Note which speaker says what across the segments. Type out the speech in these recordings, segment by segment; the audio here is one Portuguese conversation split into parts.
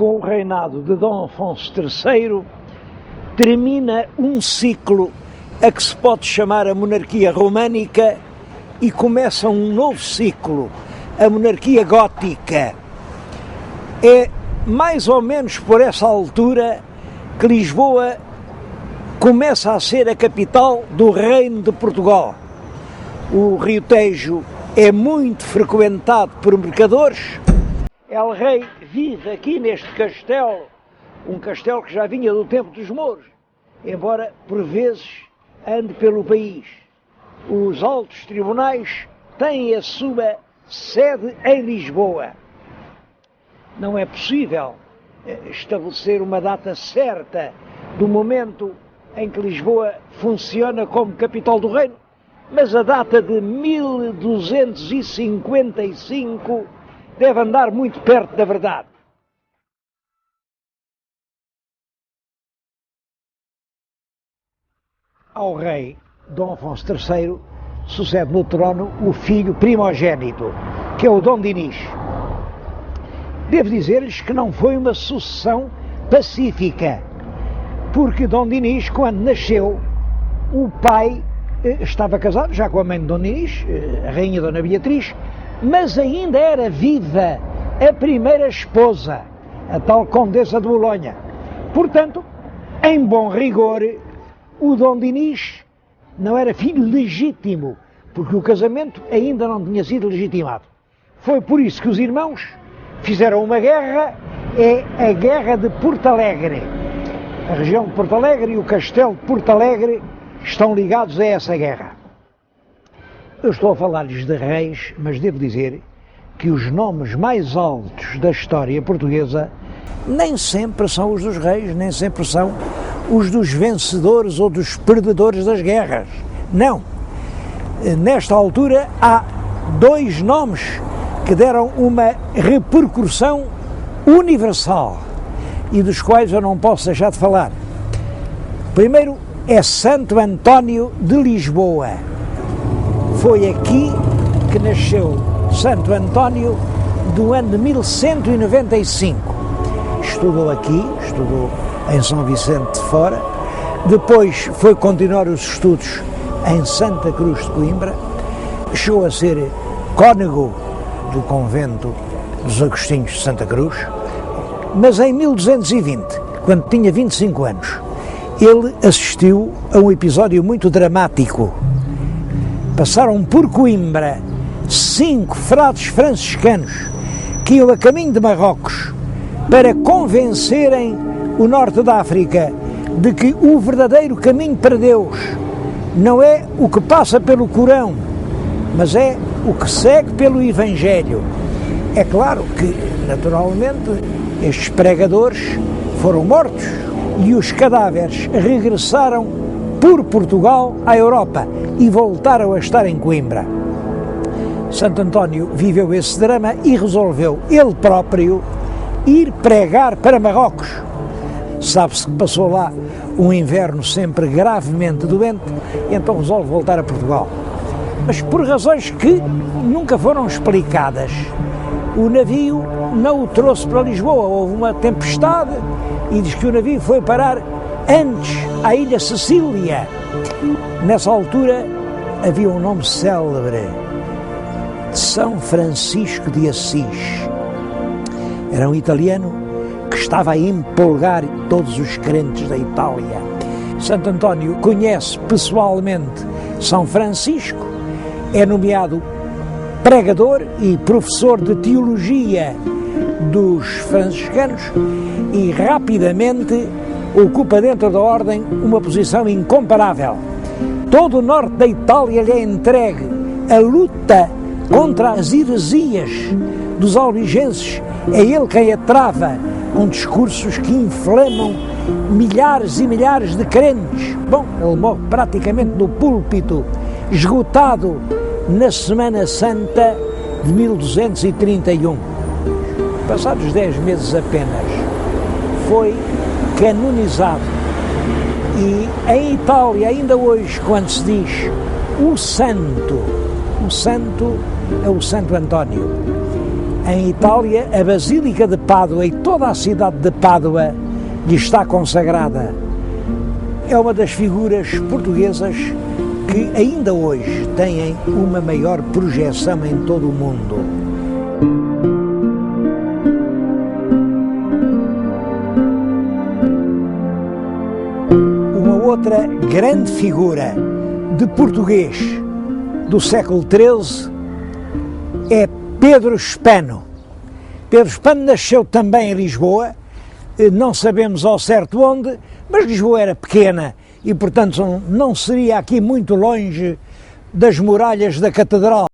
Speaker 1: com o reinado de Dom Afonso III, termina um ciclo a que se pode chamar a monarquia românica e começa um novo ciclo, a monarquia gótica. É mais ou menos por essa altura que Lisboa começa a ser a capital do Reino de Portugal. O Rio Tejo é muito frequentado por mercadores. El Rei vive aqui neste castelo, um castelo que já vinha do tempo dos mouros, embora por vezes ande pelo país. Os altos tribunais têm a sua sede em Lisboa. Não é possível estabelecer uma data certa do momento em que Lisboa funciona como capital do reino, mas a data de 1255 deve andar muito perto da verdade. Ao rei Dom Afonso III sucede no trono o filho primogênito, que é o Dom Dinis. Devo dizer-lhes que não foi uma sucessão pacífica, porque Dom Dinis, quando nasceu, o pai estava casado já com a mãe de Dom Dinis, a rainha Dona Beatriz, mas ainda era viva a primeira esposa, a tal Condessa de Bolonha. Portanto, em bom rigor, o Dom Dinis não era filho legítimo, porque o casamento ainda não tinha sido legitimado. Foi por isso que os irmãos fizeram uma guerra, é a Guerra de Porto Alegre. A região de Porto Alegre e o castelo de Porto Alegre estão ligados a essa guerra. Eu estou a falar-lhes de reis, mas devo dizer que os nomes mais altos da história portuguesa nem sempre são os dos reis, nem sempre são os dos vencedores ou dos perdedores das guerras. Não. Nesta altura há dois nomes que deram uma repercussão universal e dos quais eu não posso deixar de falar. Primeiro é Santo António de Lisboa. Foi aqui que nasceu Santo António do ano de 1195. Estudou aqui, estudou em São Vicente de Fora, depois foi continuar os estudos em Santa Cruz de Coimbra, chegou a ser cônego do convento dos Agostinhos de Santa Cruz, mas em 1220, quando tinha 25 anos, ele assistiu a um episódio muito dramático. Passaram por Coimbra 5 frades franciscanos que iam a caminho de Marrocos para convencerem o norte da África de que o verdadeiro caminho para Deus não é o que passa pelo Corão, mas é o que segue pelo Evangelho. É claro que, naturalmente, estes pregadores foram mortos e os cadáveres regressaram por Portugal à Europa e voltaram a estar em Coimbra. Santo António viveu esse drama e resolveu ele próprio ir pregar para Marrocos. Sabe-se que passou lá um inverno sempre gravemente doente e então resolve voltar a Portugal. Mas por razões que nunca foram explicadas, o navio não o trouxe para Lisboa. Houve uma tempestade e diz que o navio foi parar antes à Ilha Sicília. Nessa altura havia um nome célebre, São Francisco de Assis. Era um italiano que estava a empolgar todos os crentes da Itália. Santo António conhece pessoalmente São Francisco, é nomeado pregador e professor de teologia dos franciscanos e rapidamente ocupa dentro da ordem uma posição incomparável. Todo o norte da Itália lhe é entregue. A luta contra as heresias dos albigenses é ele quem a trava, com discursos que inflamam milhares e milhares de crentes. Bom, ele morre praticamente no púlpito, esgotado na Semana Santa de 1231. Passados 10 meses apenas, foi canonizado. E em Itália, ainda hoje, quando se diz o santo é o Santo António. Em Itália, a Basílica de Pádua e toda a cidade de Pádua lhe está consagrada. É uma das figuras portuguesas que ainda hoje têm uma maior projeção em todo o mundo. Uma outra grande figura de português do século XIII é Pedro Spano. Pedro Spano nasceu também em Lisboa, não sabemos ao certo onde, mas Lisboa era pequena e, portanto, não seria aqui muito longe das muralhas da Catedral.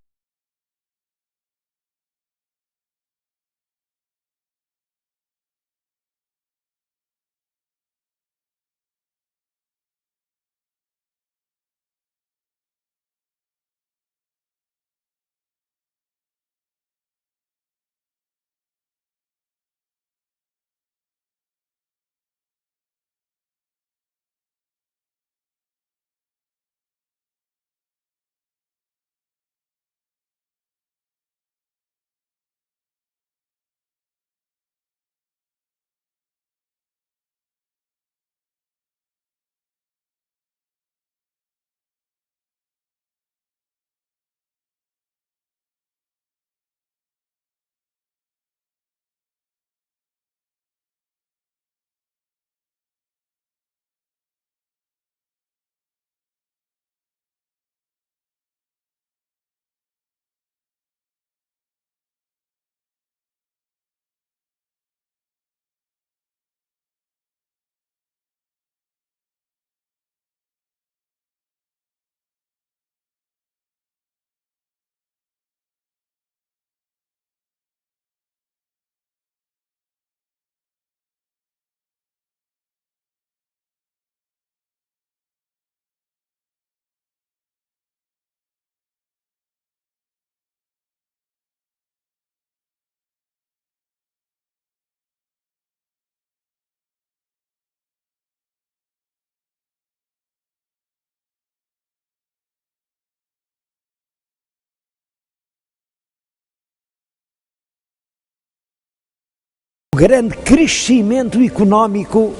Speaker 1: O grande crescimento económico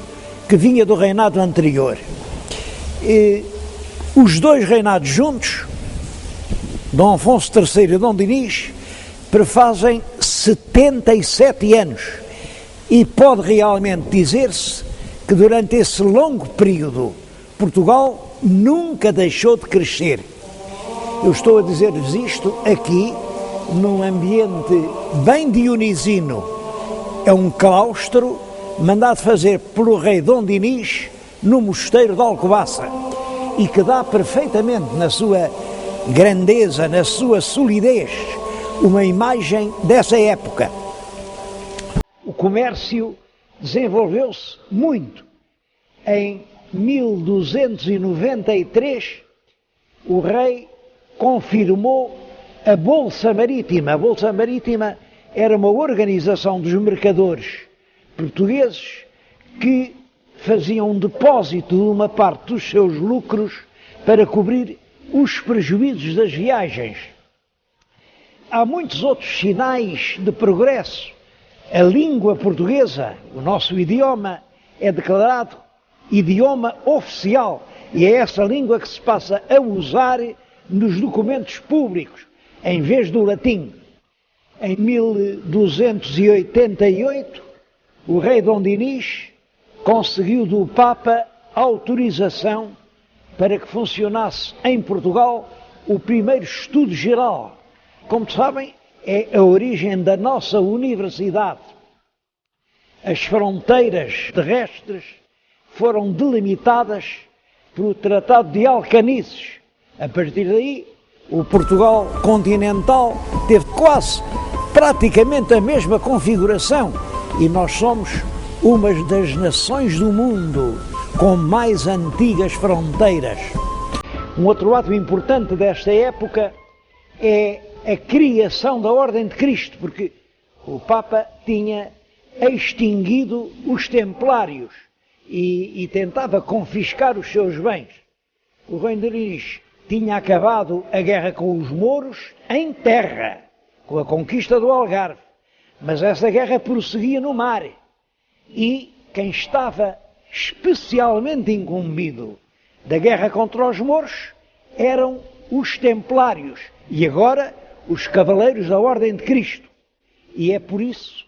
Speaker 1: que vinha do reinado anterior. Os dois reinados juntos, Dom Afonso III e Dom Dinis, prefazem 77 anos e pode realmente dizer-se que durante esse longo período Portugal nunca deixou de crescer. Eu estou a dizer-lhes isto aqui num ambiente bem dionisino. É um claustro mandado fazer pelo rei Dom Dinis no mosteiro de Alcobaça e que dá perfeitamente na sua grandeza, na sua solidez, uma imagem dessa época. O comércio desenvolveu-se muito. Em 1293, o rei confirmou a Bolsa Marítima. A Bolsa Marítima era uma organização dos mercadores portugueses que faziam um depósito de uma parte dos seus lucros para cobrir os prejuízos das viagens. Há muitos outros sinais de progresso. A língua portuguesa, o nosso idioma, é declarado idioma oficial e é essa língua que se passa a usar nos documentos públicos, em vez do latim. Em 1288, o rei Dom Dinis conseguiu do Papa autorização para que funcionasse em Portugal o primeiro estudo geral. Como sabem, é a origem da nossa universidade. As fronteiras terrestres foram delimitadas pelo Tratado de Alcanices. A partir daí, o Portugal continental teve praticamente a mesma configuração e nós somos uma das nações do mundo com mais antigas fronteiras. Um outro ato importante desta época é a criação da Ordem de Cristo, porque o Papa tinha extinguido os templários e tentava confiscar os seus bens. O rei Dinis tinha acabado a guerra com os mouros em terra, com a conquista do Algarve, Mas essa guerra prosseguia no mar. E quem estava especialmente incumbido da guerra contra os mouros eram os templários e agora os cavaleiros da Ordem de Cristo. E é por isso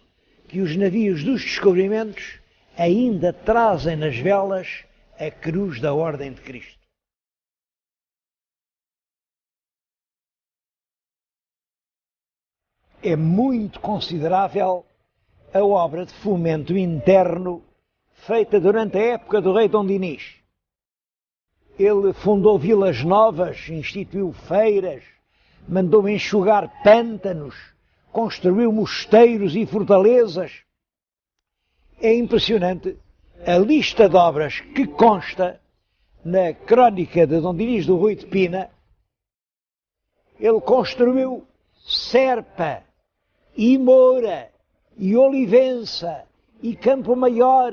Speaker 1: que os navios dos descobrimentos ainda trazem nas velas a cruz da Ordem de Cristo. É muito considerável a obra de fomento interno feita durante a época do rei Dom Dinis. Ele fundou vilas novas, instituiu feiras, mandou enxugar pântanos, construiu mosteiros e fortalezas. É impressionante a lista de obras que consta na crónica de Dom Dinis do Rui de Pina. Ele construiu Serpa, e Moura, e Olivença, e Campo Maior,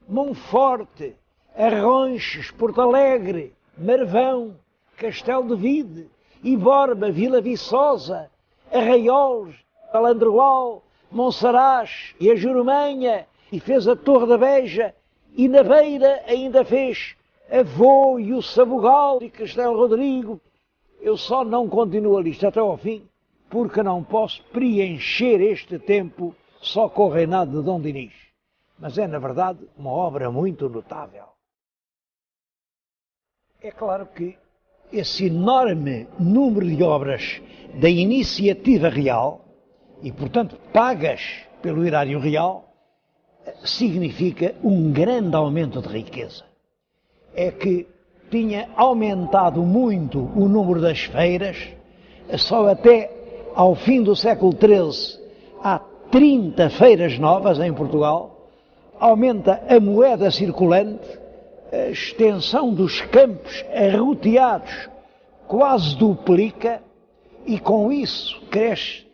Speaker 1: Monforte, Arronches, Porto Alegre, Marvão, Castelo de Vide, Iborba, Vila Viçosa, Arraiolos, Alandroal, Monsaraz e a Jurumanha, e fez a Torre da Beja, e na Beira ainda fez Avô e o Sabugal e Castelo Rodrigo. Eu só não continuo a lista até ao fim, porque não posso preencher este tempo só com o reinado de Dom Dinis. Mas é, na verdade, uma obra muito notável. É claro que esse enorme número de obras da iniciativa real, e portanto pagas pelo erário real, significa um grande aumento de riqueza. É que tinha aumentado muito o número das feiras, só até ao fim do século XIII há 30 feiras novas em Portugal, aumenta a moeda circulante, a extensão dos campos arroteados quase duplica e com isso cresce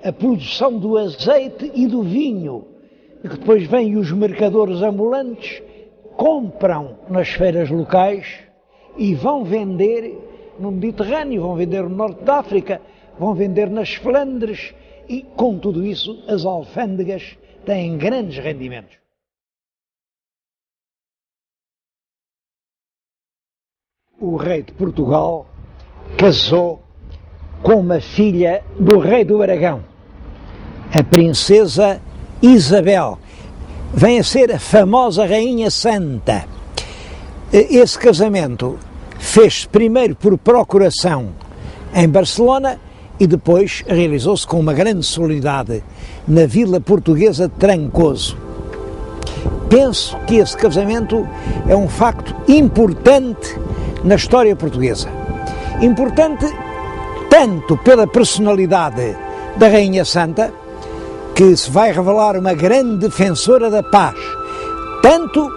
Speaker 1: a produção do azeite e do vinho, que depois vêm os mercadores ambulantes, compram nas feiras locais e vão vender no Mediterrâneo, vão vender no Norte da África, vão vender nas Flandres e, com tudo isso, as alfândegas têm grandes rendimentos. O rei de Portugal casou com uma filha do rei do Aragão, a princesa Isabel. Vem a ser a famosa Rainha Santa. Esse casamento fez-se primeiro por procuração em Barcelona e depois realizou-se com uma grande solenidade na vila portuguesa de Trancoso. Penso que esse casamento é um facto importante na história portuguesa. Importante tanto pela personalidade da Rainha Santa, que se vai revelar uma grande defensora da paz, tanto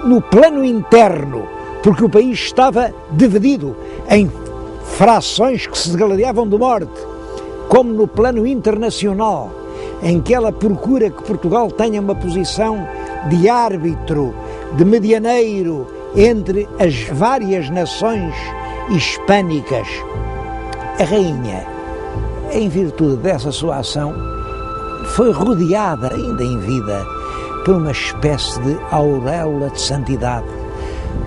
Speaker 1: no plano interno, porque o país estava dividido em frações que se degladiavam de morte, como no plano internacional, em que ela procura que Portugal tenha uma posição de árbitro, de medianeiro entre as várias nações hispânicas. A rainha, em virtude dessa sua ação, foi rodeada, ainda em vida, por uma espécie de auréola de santidade.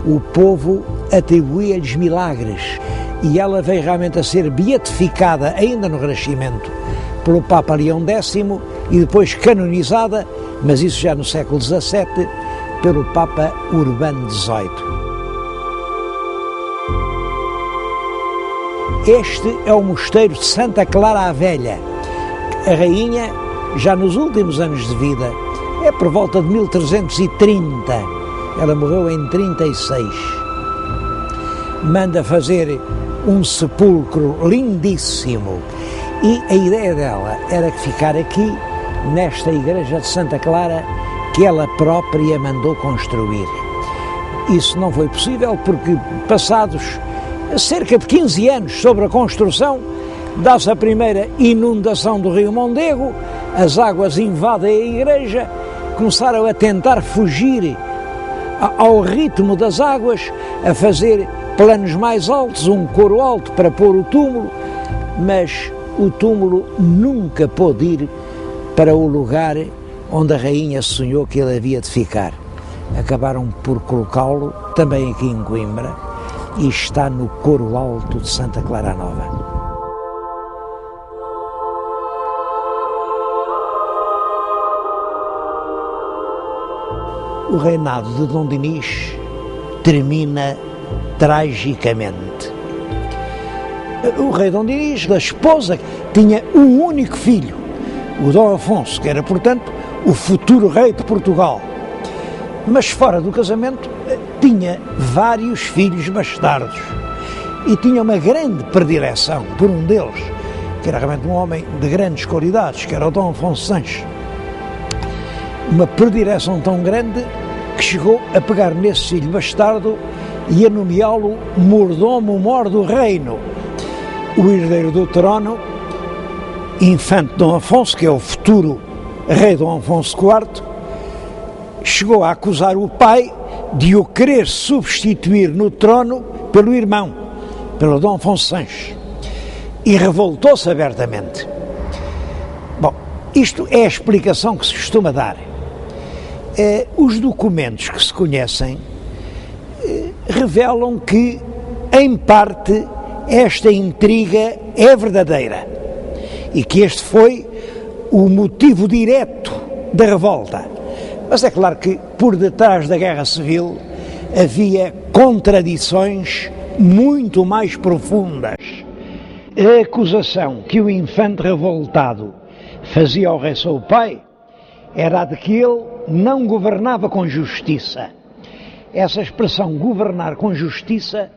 Speaker 1: O povo atribuía-lhes milagres e ela veio realmente a ser beatificada, ainda no Renascimento, pelo Papa Leão X e depois canonizada, mas isso já no século XVII, pelo Papa Urbano XVIII. Este é o mosteiro de Santa Clara a Velha. A rainha, já nos últimos anos de vida, é por volta de 1330, ela morreu em 36, manda fazer um sepulcro lindíssimo e a ideia dela era que ficar aqui, nesta igreja de Santa Clara, que ela própria mandou construir. Isso não foi possível porque, passados cerca de 15 anos sobre a construção, dá-se a primeira inundação do rio Mondego, as águas invadem a igreja, começaram a tentar fugir ao ritmo das águas, a fazer planos mais altos, um coro alto para pôr o túmulo, mas o túmulo nunca pôde ir para o lugar onde a rainha sonhou que ele havia de ficar. Acabaram por colocá-lo também aqui em Coimbra e está no Coro Alto de Santa Clara Nova. O reinado de Dom Dinis termina tragicamente. O rei Dom Dinis, da esposa, tinha um único filho, o Dom Afonso, que era, portanto, o futuro rei de Portugal. Mas fora do casamento tinha vários filhos bastardos e tinha uma grande predileção por um deles, que era realmente um homem de grandes qualidades, que era o Dom Afonso Sanches. Uma predileção tão grande que chegou a pegar nesse filho bastardo e a nomeá-lo mordomo-mor do reino. O herdeiro do trono, infante Dom Afonso, que é o futuro rei Dom Afonso IV, chegou a acusar o pai de o querer substituir no trono pelo irmão, pelo Dom Afonso Sanches, e revoltou-se abertamente. Bom, isto é a explicação que se costuma dar. Os documentos que se conhecem revelam que, em parte, esta intriga é verdadeira e que este foi o motivo direto da revolta. Mas é claro que, por detrás da Guerra Civil, havia contradições muito mais profundas. A acusação que o infante revoltado fazia ao rei seu pai era a de que ele não governava com justiça. Essa expressão governar com justiça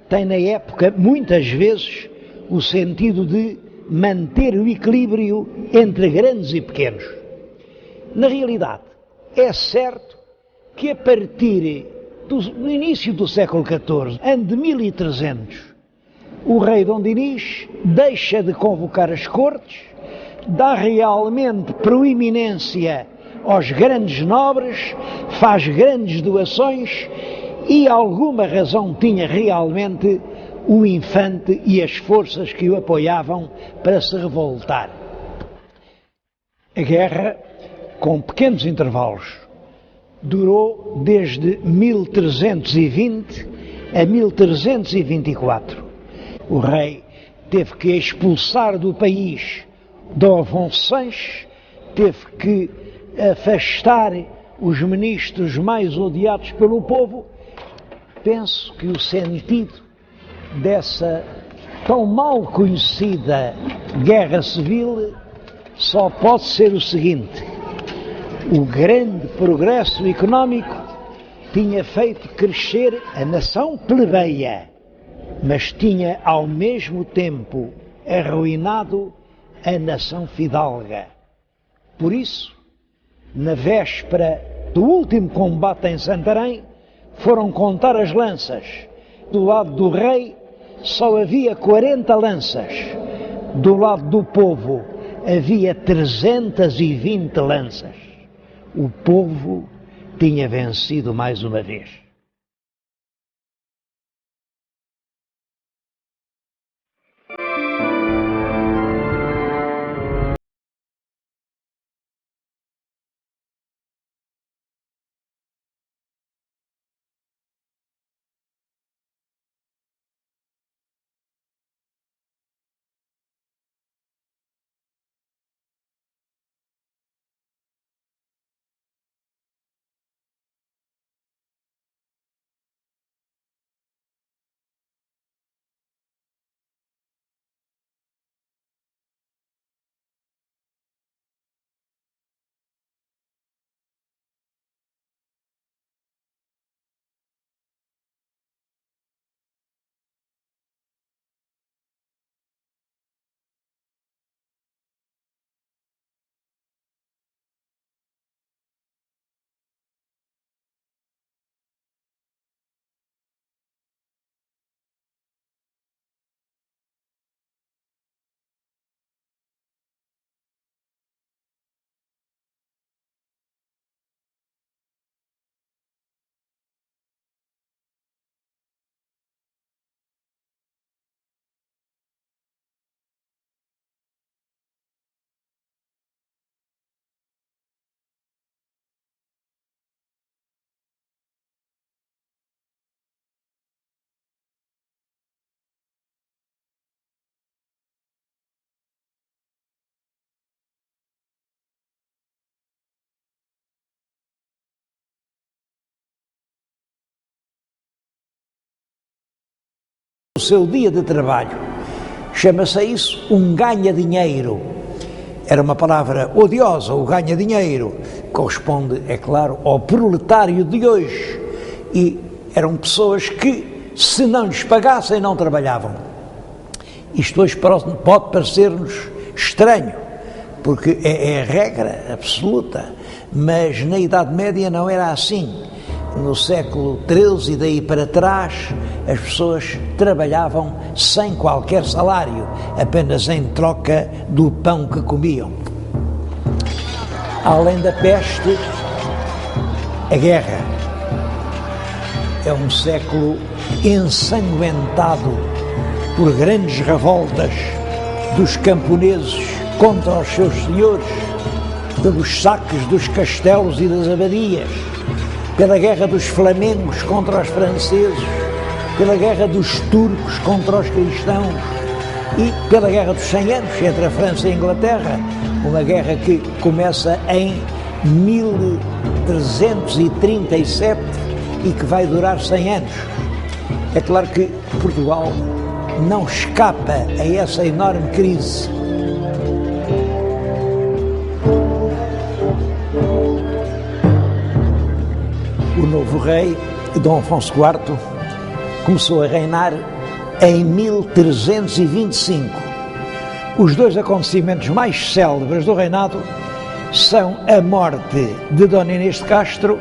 Speaker 1: tem na época muitas vezes o sentido de manter o equilíbrio entre grandes e pequenos. Na realidade, é certo que a partir do início do século XIV, ano de 1300, o rei Dom Dinis deixa de convocar as cortes, dá realmente proeminência aos grandes nobres, faz grandes doações e alguma razão tinha realmente o infante e as forças que o apoiavam para se revoltar. A guerra, com pequenos intervalos, durou desde 1320 a 1324. O rei teve que expulsar do país Dom Afonso Sanches, teve que afastar os ministros mais odiados pelo povo. Penso que o sentido dessa tão mal conhecida guerra civil só pode ser o seguinte: o grande progresso económico tinha feito crescer a nação plebeia, mas tinha ao mesmo tempo arruinado a nação fidalga. Por isso, na véspera do último combate em Santarém, foram contar as lanças. Do lado do rei só havia 40 lanças. Do lado do povo havia 320 lanças. O povo tinha vencido mais uma vez. o seu dia de trabalho. Chama-se isso um ganha-dinheiro. Era uma palavra odiosa, o ganha-dinheiro. Corresponde, é claro, ao proletário de hoje. E eram pessoas que, se não lhes pagassem, não trabalhavam. Isto hoje pode parecer-nos estranho, porque é a regra absoluta, mas na Idade Média não era assim. No século XIII e daí para trás, as pessoas trabalhavam sem qualquer salário, apenas em troca do pão que comiam. Além da peste, a guerra. É um século ensanguentado por grandes revoltas dos camponeses contra os seus senhores, pelos saques dos castelos e das abadias, pela guerra dos flamengos contra os franceses, pela guerra dos turcos contra os cristãos e pela guerra dos 100 anos entre a França e a Inglaterra, uma guerra que começa em 1337 e que vai durar 100 anos. É claro que Portugal não escapa a essa enorme crise. O novo rei, Dom Afonso IV, começou a reinar em 1325. Os dois acontecimentos mais célebres do reinado são a morte de Dona Inês de Castro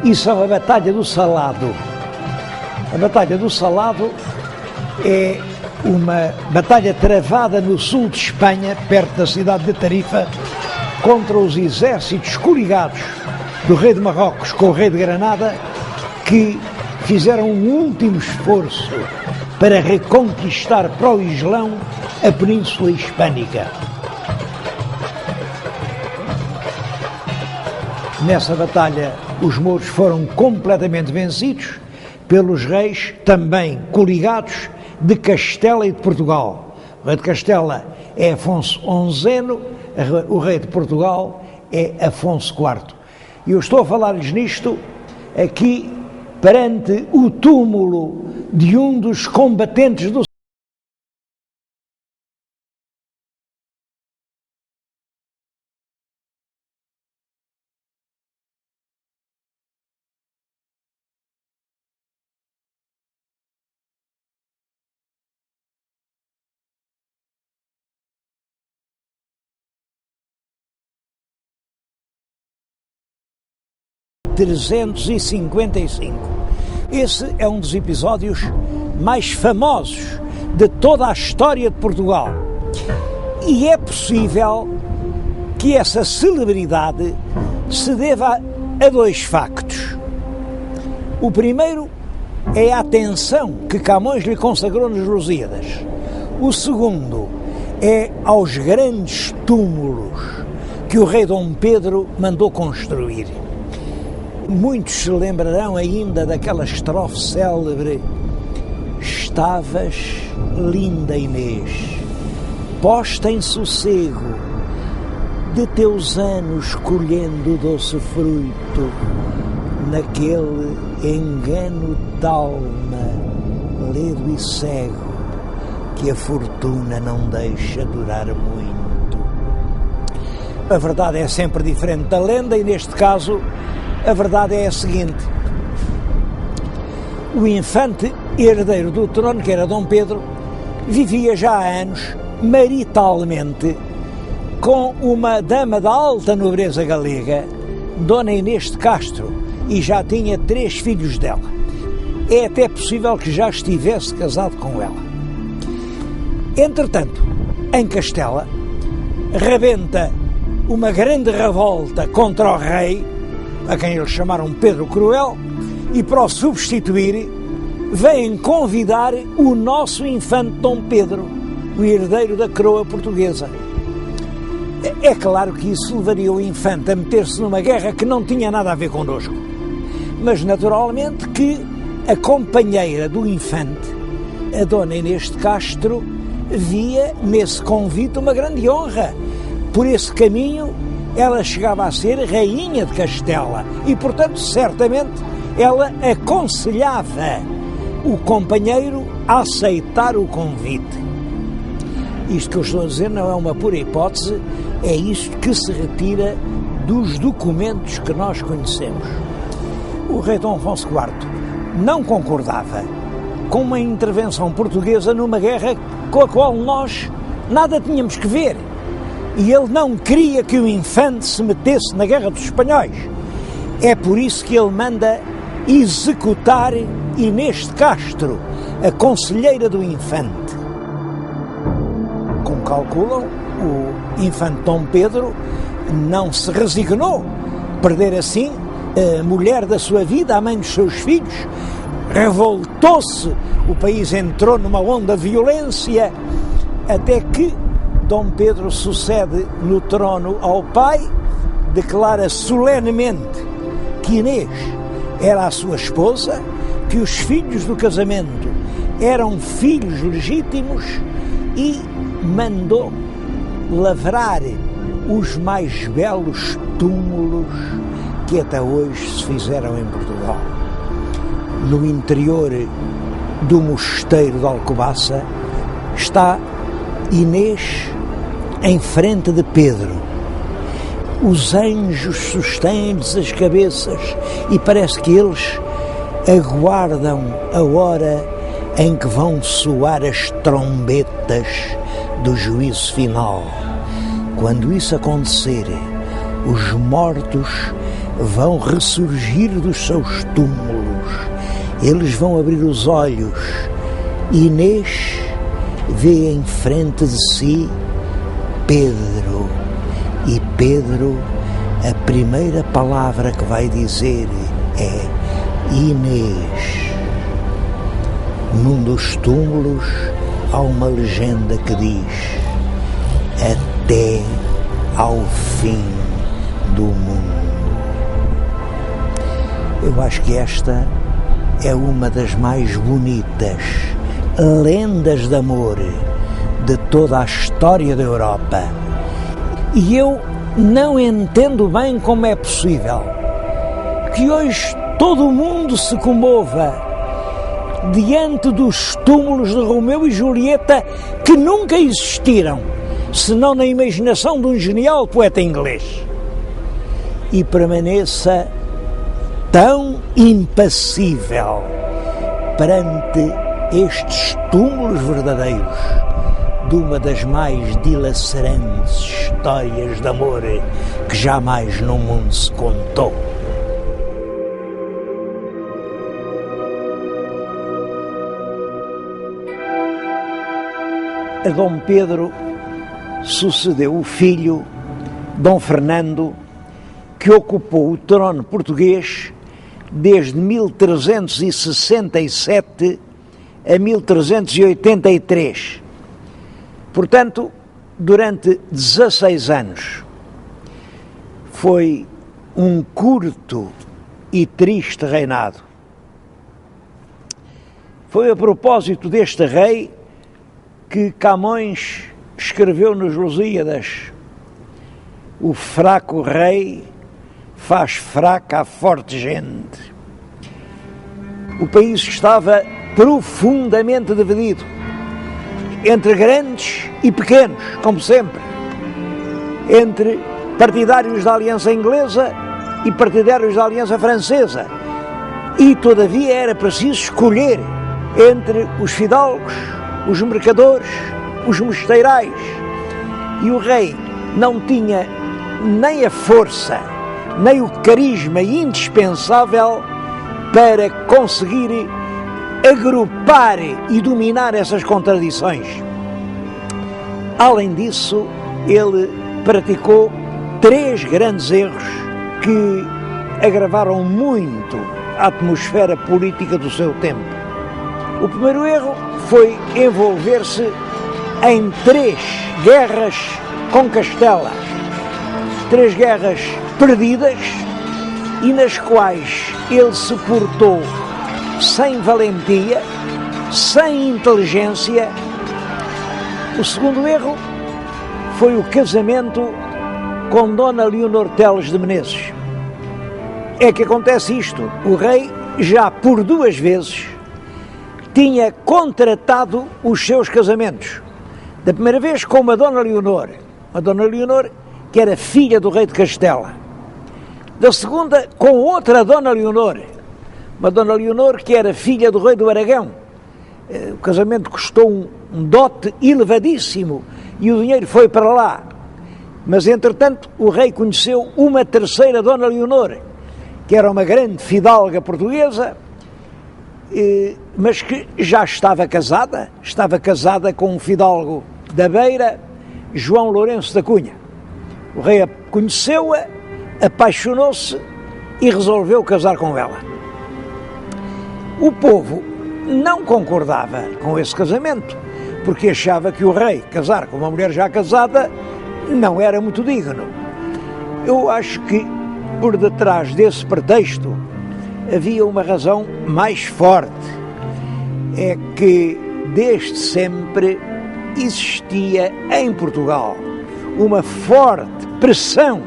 Speaker 1: e são a Batalha do Salado. A Batalha do Salado é uma batalha travada no sul de Espanha, perto da cidade de Tarifa, contra os exércitos coligados do rei de Marrocos com o rei de Granada, que fizeram um último esforço para reconquistar para o Islão a Península Hispânica. Nessa batalha, os mouros foram completamente vencidos pelos reis também coligados de Castela e de Portugal. O rei de Castela é Afonso XI, o rei de Portugal é Afonso IV. E eu estou a falar-lhes nisto aqui perante o túmulo de um dos combatentes do (355). Esse é um dos episódios mais famosos de toda a história de Portugal. E é possível que essa celebridade se deva a dois factos. O primeiro é a atenção que Camões lhe consagrou nos Lusíadas. O segundo é aos grandes túmulos que o rei Dom Pedro mandou construir. Muitos se lembrarão ainda daquela estrofe célebre: estavas, linda Inês, posta em sossego, de teus anos colhendo o doce fruto, naquele engano d'alma, ledo e cego, que a fortuna não deixa durar muito. A verdade é sempre diferente da lenda e, neste caso, a verdade é a seguinte: o infante herdeiro do trono, que era Dom Pedro, vivia já há anos maritalmente com uma dama da alta nobreza galega, Dona Inês de Castro, e já tinha 3 filhos dela. É até possível que já estivesse casado com ela. Entretanto, em Castela, rebenta uma grande revolta contra o rei, a quem eles chamaram Pedro Cruel, e para o substituir vêm convidar o nosso infante Dom Pedro, o herdeiro da coroa portuguesa. É claro que isso levaria o infante a meter-se numa guerra que não tinha nada a ver connosco, mas naturalmente que a companheira do infante, a Dona Inês de Castro, via nesse convite uma grande honra. Por esse caminho ela chegava a ser rainha de Castela e, portanto, certamente ela aconselhava o companheiro a aceitar o convite. Isto que eu estou a dizer não é uma pura hipótese, é isto que se retira dos documentos que nós conhecemos. O rei Dom Afonso IV não concordava com uma intervenção portuguesa numa guerra com a qual nós nada tínhamos que ver. E ele não queria que o infante se metesse na guerra dos espanhóis. É por isso que ele manda executar Inês de Castro, a conselheira do infante. Como calculam, o infante Dom Pedro não se resignou a perder assim a mulher da sua vida, a mãe dos seus filhos. Revoltou-se, o país entrou numa onda de violência, até que Dom Pedro sucede no trono ao pai, declara solenemente que Inês era a sua esposa, que os filhos do casamento eram filhos legítimos e mandou lavrar os mais belos túmulos que até hoje se fizeram em Portugal. No interior do mosteiro de Alcobaça está Inês em frente de Pedro. Os anjos sustêm-lhes as cabeças e parece que eles aguardam a hora em que vão soar as trombetas do juízo final. Quando isso acontecer, os mortos vão ressurgir dos seus túmulos. Eles vão abrir os olhos. Inês vê em frente de si Pedro. E Pedro, a primeira palavra que vai dizer é Inês. Num dos túmulos há uma legenda que diz: até ao fim do mundo. Eu acho que esta é uma das mais bonitas lendas de amor de toda a história da Europa. E eu não entendo bem como é possível que hoje todo o mundo se comova diante dos túmulos de Romeu e Julieta, que nunca existiram, senão na imaginação de um genial poeta inglês, e permaneça tão impassível perante estes túmulos verdadeiros de uma das mais dilacerantes histórias de amor que jamais no mundo se contou. A Dom Pedro sucedeu o filho, Dom Fernando, que ocupou o trono português desde 1367 a 1383. Portanto, durante 16 anos. Foi um curto e triste reinado. Foi a propósito deste rei que Camões escreveu nos Lusíadas: o fraco rei faz fraca a forte gente. O país estava profundamente dividido entre grandes e pequenos, como sempre, entre partidários da Aliança Inglesa e partidários da Aliança Francesa, e todavia era preciso escolher entre os fidalgos, os mercadores, os mosteirais, e o rei não tinha nem a força, nem o carisma indispensável para conseguir agrupar e dominar essas contradições. Além disso, ele praticou 3 grandes erros que agravaram muito a atmosfera política do seu tempo. O primeiro erro foi envolver-se em 3 guerras com Castela, 3 guerras perdidas e nas quais ele se portou sem valentia, sem inteligência. O segundo erro foi o casamento com Dona Leonor Teles de Menezes. É que acontece isto: o rei já por 2 vezes tinha contratado os seus casamentos. Da primeira vez com uma Dona Leonor, que era filha do rei de Castela. Da segunda com outra Dona Leonor, uma Dona Leonor que era filha do rei do Aragão. O casamento custou um dote elevadíssimo e o dinheiro foi para lá. Mas, entretanto, o rei conheceu uma terceira Dona Leonor, que era uma grande fidalga portuguesa, mas que já estava casada com um fidalgo da Beira, João Lourenço da Cunha. O rei conheceu-a, apaixonou-se e resolveu casar com ela. O povo não concordava com esse casamento, porque achava que o rei casar com uma mulher já casada não era muito digno. Eu acho que por detrás desse pretexto havia uma razão mais forte. É que desde sempre existia em Portugal uma forte pressão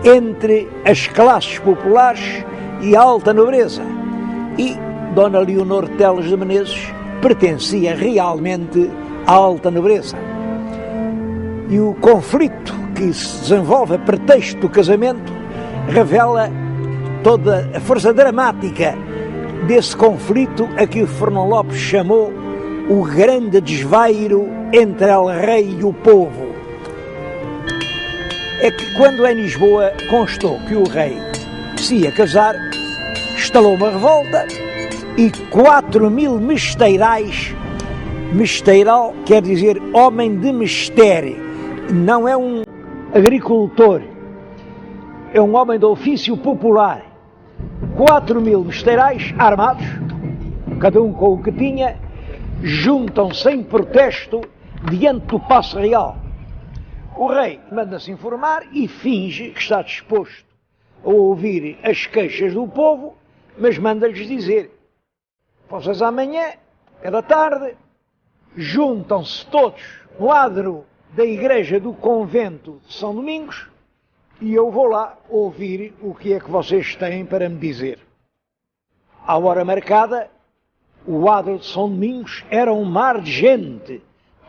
Speaker 1: entre as classes populares e a alta nobreza. E Dona Leonor Teles de Menezes pertencia realmente à alta nobreza. E o conflito que se desenvolve a pretexto do casamento revela toda a força dramática desse conflito a que o Fernão Lopes chamou o grande desvairo entre el rei e o povo. É que quando em Lisboa constou que o rei se ia casar, instalou uma revolta e 4.000 mesteirais, mesteiral quer dizer homem de mistério, não é um agricultor, é um homem de ofício popular. 4.000 mesteirais armados, cada um com o que tinha, juntam-se em protesto diante do Paço Real. O rei manda-se informar e finge que está disposto a ouvir as queixas do povo, mas manda-lhes dizer: vocês amanhã, pela tarde, juntam-se todos no adro da igreja do convento de São Domingos e eu vou lá ouvir o que é que vocês têm para me dizer. À hora marcada, o adro de São Domingos era um mar de gente.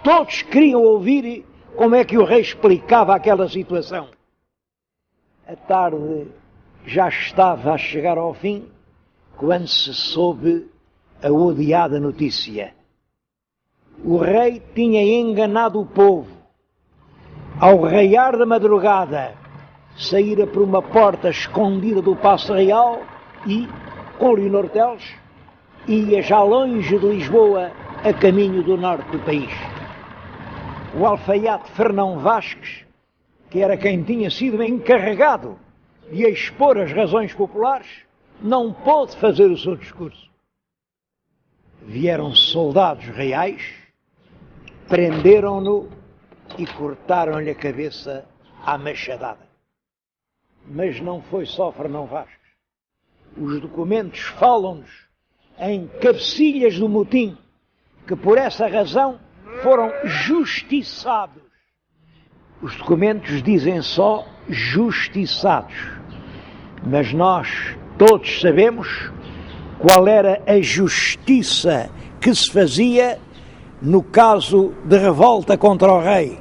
Speaker 1: Todos queriam ouvir como é que o rei explicava aquela situação. A tarde já estava a chegar ao fim quando se soube a odiada notícia. O rei tinha enganado o povo. Ao raiar da madrugada, saíra por uma porta escondida do Paço Real e, com Leonor Teles, ia já longe de Lisboa, a caminho do norte do país. O alfaiate Fernão Vasques, que era quem tinha sido encarregado de expor as razões populares, não pôde fazer o seu discurso. Vieram soldados reais, prenderam-no e cortaram-lhe a cabeça à machadada. Mas não foi só Fernão Vasques. Os documentos falam-nos em cabecilhas do motim, que por essa razão foram justiçados. Os documentos dizem só justiçados, mas nós todos sabemos qual era a justiça que se fazia no caso de revolta contra o rei.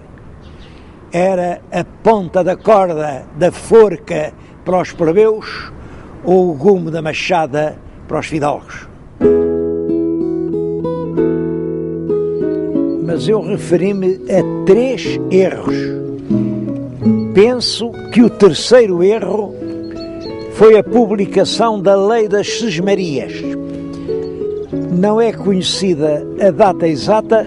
Speaker 1: Era a ponta da corda da forca para os plebeus ou o gume da machada para os fidalgos. Mas eu referi-me a 3 erros. Penso que o terceiro erro foi a publicação da Lei das Sesmarias. Não é conhecida a data exata,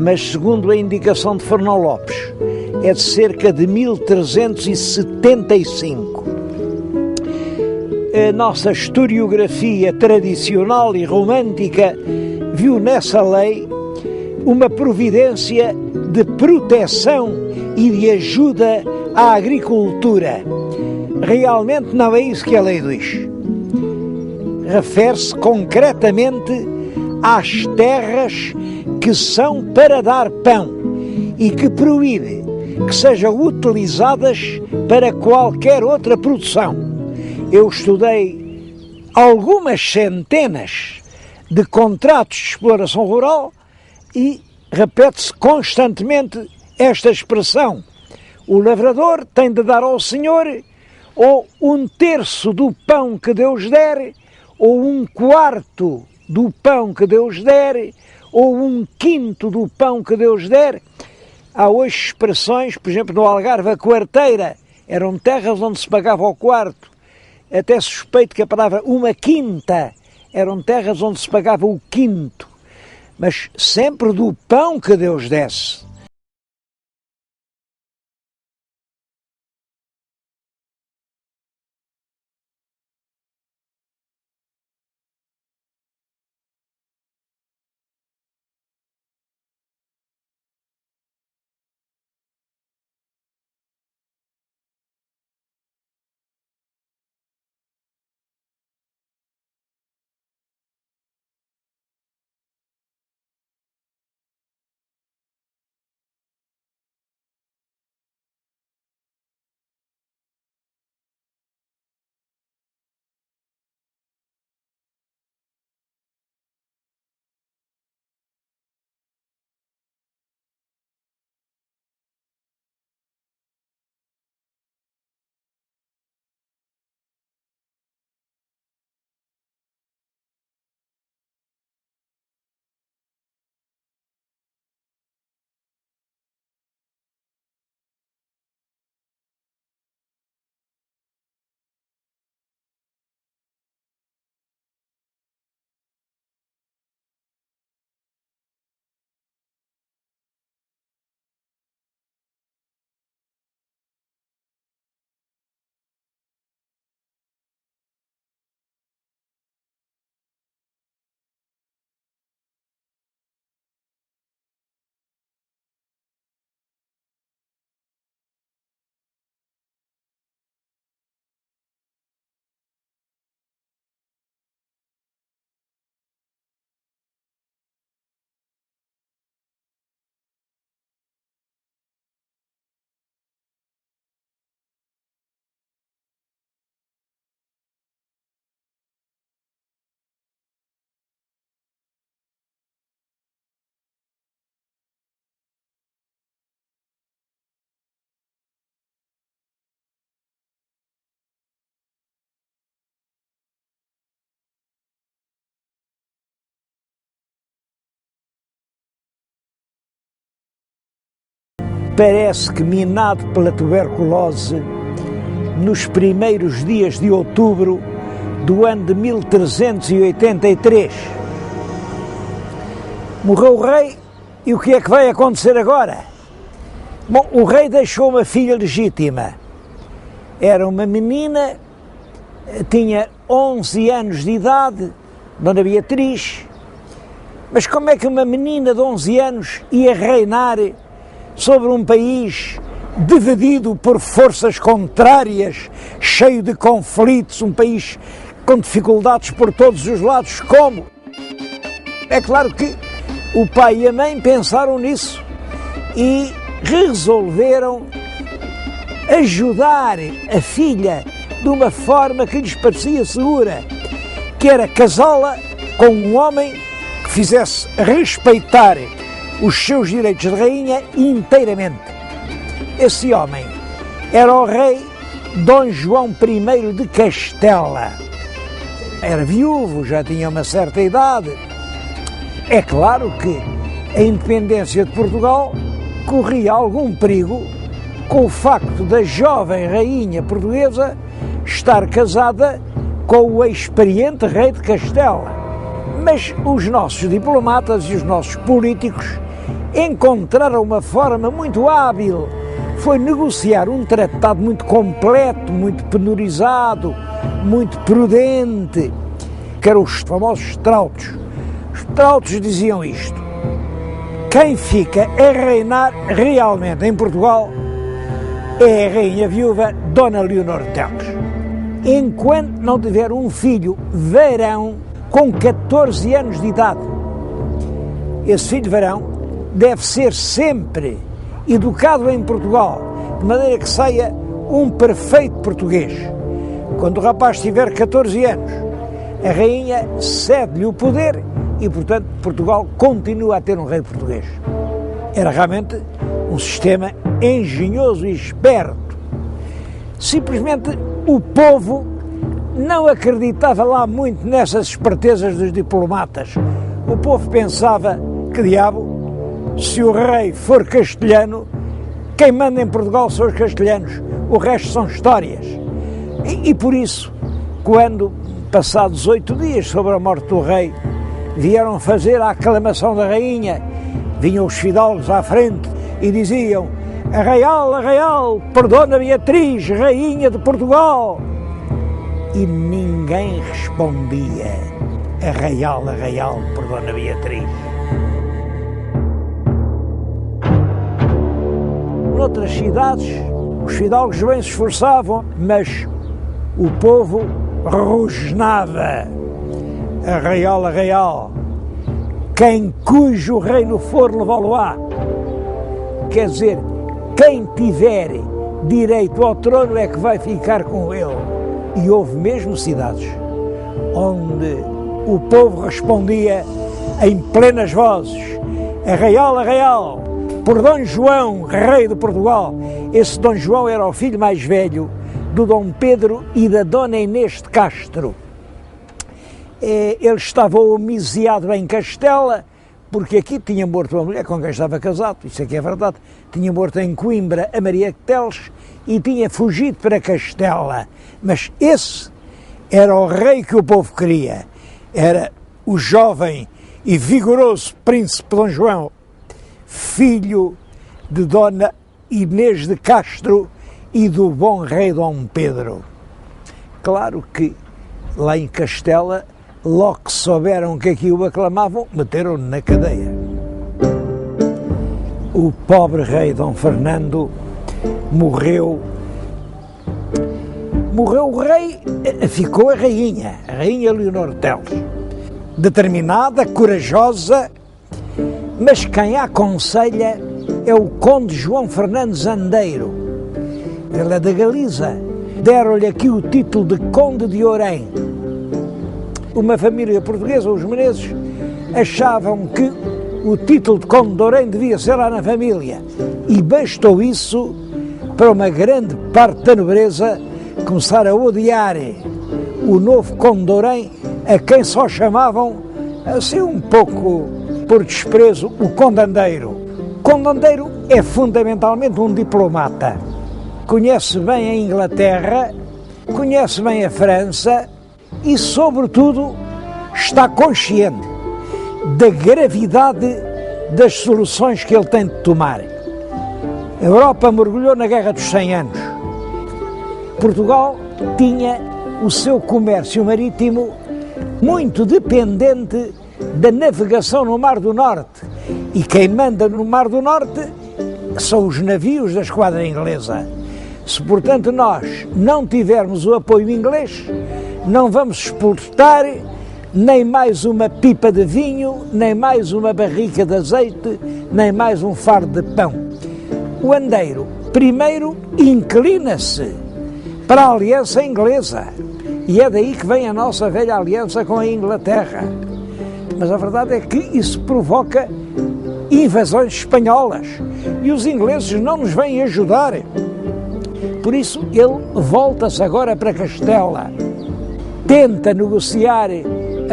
Speaker 1: mas segundo a indicação de Fernão Lopes, é de cerca de 1375. A nossa historiografia tradicional e romântica viu nessa lei uma providência de proteção e de ajuda à agricultura. Realmente não é isso que a lei diz. Refere-se concretamente às terras que são para dar pão e que proíbe que sejam utilizadas para qualquer outra produção. Eu estudei algumas centenas de contratos de exploração rural e repete-se constantemente esta expressão: o lavrador tem de dar ao Senhor ou 1/3 do pão que Deus der, ou 1/4 do pão que Deus der, ou 1/5 do pão que Deus der. Há hoje expressões, por exemplo, no Algarve, a quarteira, eram terras onde se pagava ao quarto. Até suspeito que a palavra 1/5 eram terras onde se pagava o quinto. Mas sempre do pão que Deus desse. Parece que, minado pela tuberculose, nos primeiros dias de outubro do ano de 1383. Morreu o rei e o que é que vai acontecer agora? Bom, o rei deixou uma filha legítima. Era uma menina, tinha 11 anos de idade, Dona Beatriz. Mas como é que uma menina de 11 anos ia reinar sobre um país dividido por forças contrárias, cheio de conflitos, um país com dificuldades por todos os lados? Como? É claro que o pai e a mãe pensaram nisso e resolveram ajudar a filha de uma forma que lhes parecia segura, que era casá-la com um homem que fizesse respeitar os seus direitos de rainha inteiramente. Esse homem era o rei Dom João I de Castela. Era viúvo, já tinha uma certa idade. É claro que a independência de Portugal corria algum perigo com o facto da jovem rainha portuguesa estar casada com o experiente rei de Castela. Mas os nossos diplomatas e os nossos políticos encontraram uma forma muito hábil. Foi negociar um tratado muito completo, muito penorizado, muito prudente, que eram os famosos trautos. Os trautos diziam isto: quem fica a reinar realmente em Portugal é a rainha viúva Dona Leonor de Teles. Enquanto não tiver um filho varão com 14 anos de idade, esse filho varão deve ser sempre educado em Portugal, de maneira que saia um perfeito português. Quando o rapaz tiver 14 anos, a rainha cede-lhe o poder e, portanto, Portugal continua a ter um rei português. Era realmente um sistema engenhoso e esperto. Simplesmente o povo não acreditava lá muito nessas espertezas dos diplomatas. O povo pensava, que diabo, se o rei for castelhano, quem manda em Portugal são os castelhanos, o resto são histórias. E por isso, quando, passados 8 dias sobre a morte do rei, vieram fazer a aclamação da rainha, vinham os fidalgos à frente e diziam: Arraial, por Dona Beatriz, rainha de Portugal. E ninguém respondia: Arraial, por Dona Beatriz. Noutras cidades, os fidalgos bem se esforçavam, mas o povo rosnava: Arraial, quem cujo reino for, levá-lo-á. Quer dizer, quem tiver direito ao trono é que vai ficar com ele. E houve mesmo cidades onde o povo respondia em plenas vozes: Arraial, por Dom João, rei de Portugal. Esse Dom João era o filho mais velho do Dom Pedro e da Dona Inês de Castro. Ele estava homiciado em Castela, porque aqui tinha morto uma mulher com quem estava casado, isso aqui é verdade, tinha morto em Coimbra a Maria de Teles e tinha fugido para Castela. Mas esse era o rei que o povo queria, era o jovem e vigoroso príncipe Dom João, filho de Dona Inês de Castro e do bom rei Dom Pedro. Claro que lá em Castela, logo que souberam que aqui o aclamavam, meteram-no na cadeia. O pobre rei Dom Fernando morreu o rei, ficou a rainha Leonor Teles, determinada, corajosa, mas quem a aconselha é o conde João Fernandes Andeiro. Ele é da Galiza, deram-lhe aqui o título de conde de Orém. Uma família portuguesa, os Menezes, achavam que o título de conde de Orém devia ser lá na família, e bastou isso para uma grande parte da nobreza começar a odiar o novo conde de Orém, a quem só chamavam, assim um pouco por desprezo, o conde Andeiro. O conde Andeiro é fundamentalmente um diplomata, conhece bem a Inglaterra, conhece bem a França e, sobretudo, está consciente da gravidade das soluções que ele tem de tomar. A Europa mergulhou na Guerra dos 100 anos. Portugal tinha o seu comércio marítimo muito dependente da navegação no Mar do Norte. E quem manda no Mar do Norte são os navios da esquadra inglesa. Se, portanto, nós não tivermos o apoio inglês, não vamos exportar nem mais uma pipa de vinho, nem mais uma barrica de azeite, nem mais um fardo de pão. O Andeiro, primeiro, inclina-se para a aliança inglesa, e é daí que vem a nossa velha aliança com a Inglaterra. Mas a verdade é que isso provoca invasões espanholas, e os ingleses não nos vêm ajudar. Por isso ele volta-se agora para Castela, tenta negociar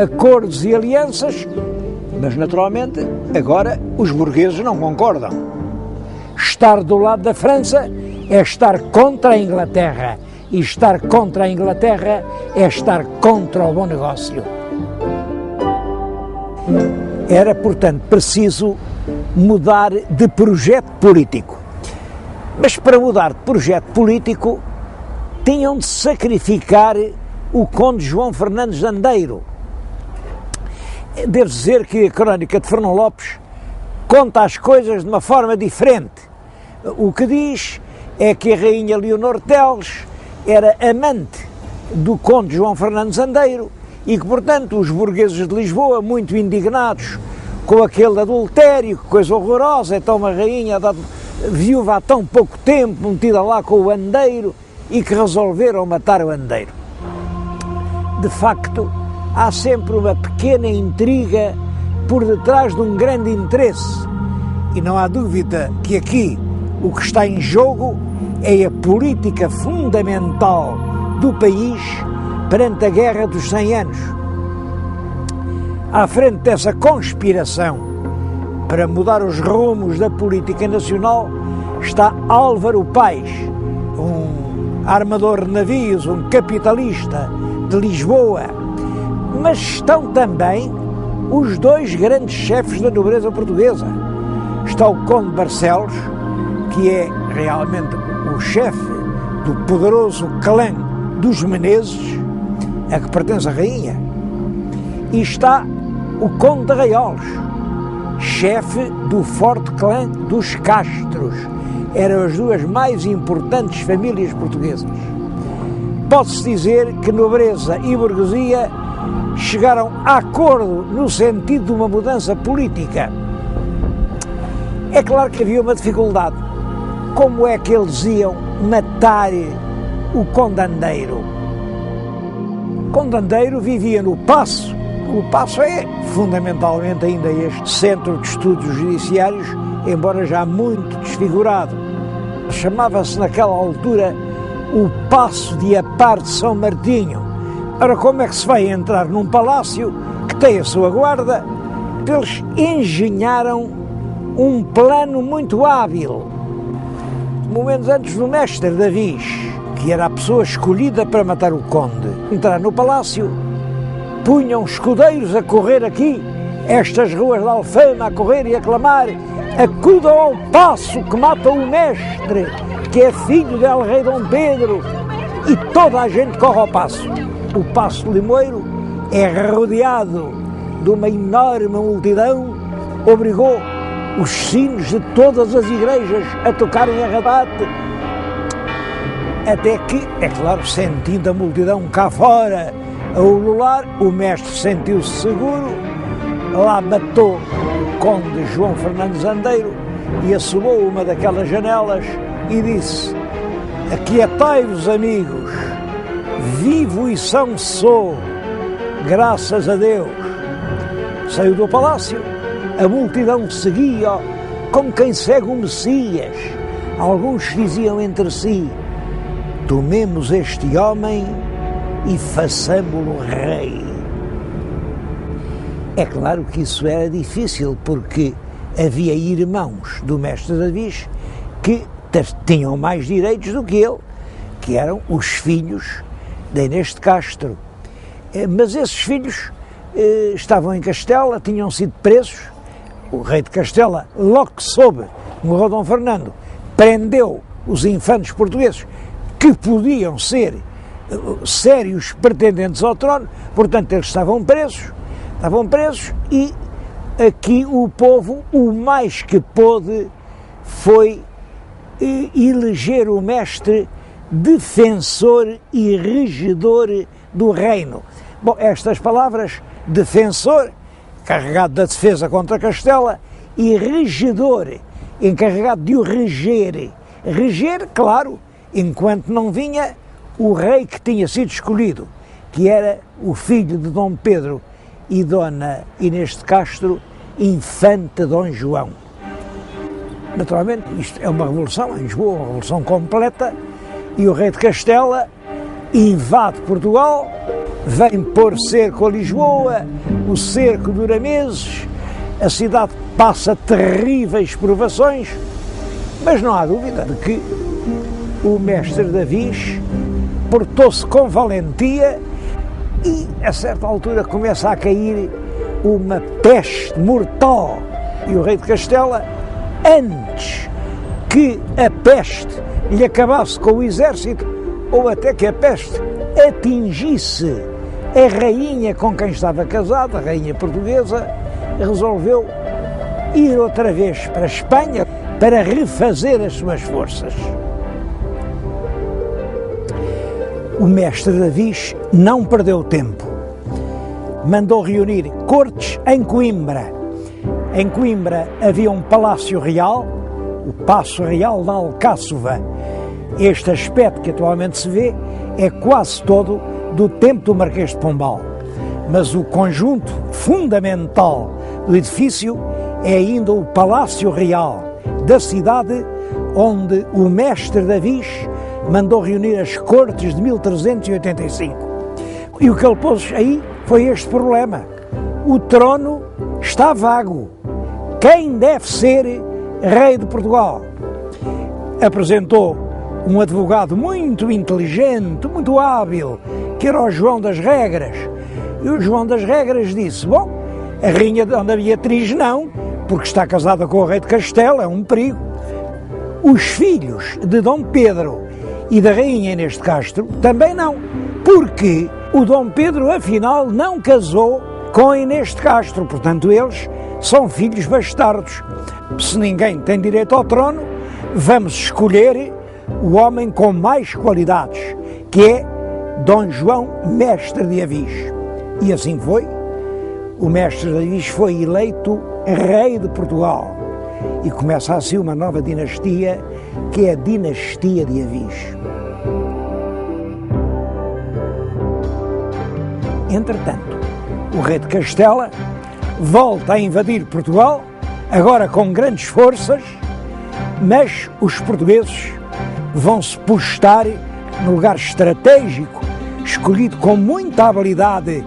Speaker 1: acordos e alianças, mas naturalmente agora os burgueses não concordam. Estar do lado da França é estar contra a Inglaterra, e estar contra a Inglaterra é estar contra o bom negócio. Era, portanto, preciso mudar de projeto político. Mas para mudar de projeto político tinham de sacrificar o conde João Fernandes Andeiro. Devo dizer que a crónica de Fernão Lopes conta as coisas de uma forma diferente. O que diz é que a rainha Leonor Teles era amante do conde João Fernandes Andeiro e que, portanto, os burgueses de Lisboa, muito indignados com aquele adultério, que coisa horrorosa, então uma rainha viúva há tão pouco tempo, metida lá com o Andeiro, e que resolveram matar o Andeiro. De facto, há sempre uma pequena intriga por detrás de um grande interesse. E não há dúvida que aqui o que está em jogo é a política fundamental do país perante a Guerra dos 100 anos. À frente dessa conspiração para mudar os rumos da política nacional está Álvaro Pais, um armador de navios, um capitalista de Lisboa, mas estão também os dois grandes chefes da nobreza portuguesa. Está o Conde Barcelos, que é realmente o chefe do poderoso clã dos Menezes, a que pertence a rainha, e está o Conde de Arraiolos, chefe do forte clã dos Castros. Eram as duas mais importantes famílias portuguesas. Pode-se dizer que nobreza e burguesia chegaram a acordo no sentido de uma mudança política. É claro que havia uma dificuldade. Como é que eles iam matar o Condandeiro? O Condandeiro vivia no Paço. O Paço é fundamentalmente ainda este centro de estudos judiciários, embora já muito desfigurado. Chamava-se naquela altura o Paço de Apar de São Martinho. Ora, como é que se vai entrar num palácio que tem a sua guarda? Eles engenharam um plano muito hábil. Momentos antes do mestre Davis, que era a pessoa escolhida para matar o conde, entrar no palácio, punham escudeiros a correr aqui, estas ruas da Alfama, a correr e a clamar: acudam ao paço que mata o mestre, que é filho del rei Dom Pedro, e toda a gente corre ao paço. O Paço Limoeiro é rodeado de uma enorme multidão, obrigou os sinos de todas as igrejas a tocarem a rabate, até que, é claro, sentindo a multidão cá fora a ulular, o mestre sentiu-se seguro, lá matou o conde João Fernandes Andeiro e assomou uma daquelas janelas e disse: aquietai-vos, amigos, vivo e são sou, graças a Deus. Saiu do palácio, a multidão seguia como quem segue o Messias. Alguns diziam entre si: tomemos este homem e façamo-lo rei. É claro que isso era difícil, porque havia irmãos do mestre Davis que tinham mais direitos do que ele, que eram os filhos de Inês de Castro. Mas esses filhos estavam em Castela, tinham sido presos. O rei de Castela, logo que soube, morreu Dom Fernando, prendeu os infantes portugueses que podiam ser sérios pretendentes ao trono, portanto eles estavam presos e aqui o povo, o mais que pôde, foi eleger o mestre defensor e regedor do reino. Bom, estas palavras, defensor, encarregado da defesa contra Castela, e regedor, encarregado de o reger. Reger, claro, enquanto não vinha o rei que tinha sido escolhido, que era o filho de Dom Pedro e Dona Inês de Castro, infanta Dom João. Naturalmente, isto é uma revolução em Lisboa, uma revolução completa, e o rei de Castela invade Portugal, vem pôr cerco a Lisboa, o cerco dura meses, a cidade passa terríveis provações, mas não há dúvida de que o mestre Davis portou-se com valentia e, a certa altura, começa a cair uma peste mortal. E o rei de Castela, antes que a peste lhe acabasse com o exército, ou até que a peste atingisse a rainha com quem estava casado, a rainha portuguesa, resolveu ir outra vez para a Espanha para refazer as suas forças. O mestre Davis não perdeu tempo. Mandou reunir cortes em Coimbra. Em Coimbra havia um palácio real, o Paço Real da Alcáçova. Este aspecto que atualmente se vê é quase todo do tempo do Marquês de Pombal. Mas o conjunto fundamental do edifício é ainda o Palácio Real da cidade, onde o mestre Davis mandou reunir as cortes de 1385. E o que ele pôs aí foi este problema: o trono está vago. Quem deve ser rei de Portugal? Apresentou um advogado muito inteligente, muito hábil, que era o João das Regras. E o João das Regras disse: bom, a rainha Dona Beatriz não, porque está casada com o rei de Castela, é um perigo. Os filhos de Dom Pedro e da rainha Inês de Castro também não, porque o Dom Pedro, afinal, não casou com a Inês de Castro, portanto eles são filhos bastardos. Se ninguém tem direito ao trono, vamos escolher o homem com mais qualidades, que é Dom João Mestre de Avis. E assim foi. O Mestre de Avis foi eleito rei de Portugal. E começa assim uma nova dinastia, que é a dinastia de Avis. Entretanto, o rei de Castela volta a invadir Portugal, agora com grandes forças, mas os portugueses vão-se postar no lugar estratégico, escolhido com muita habilidade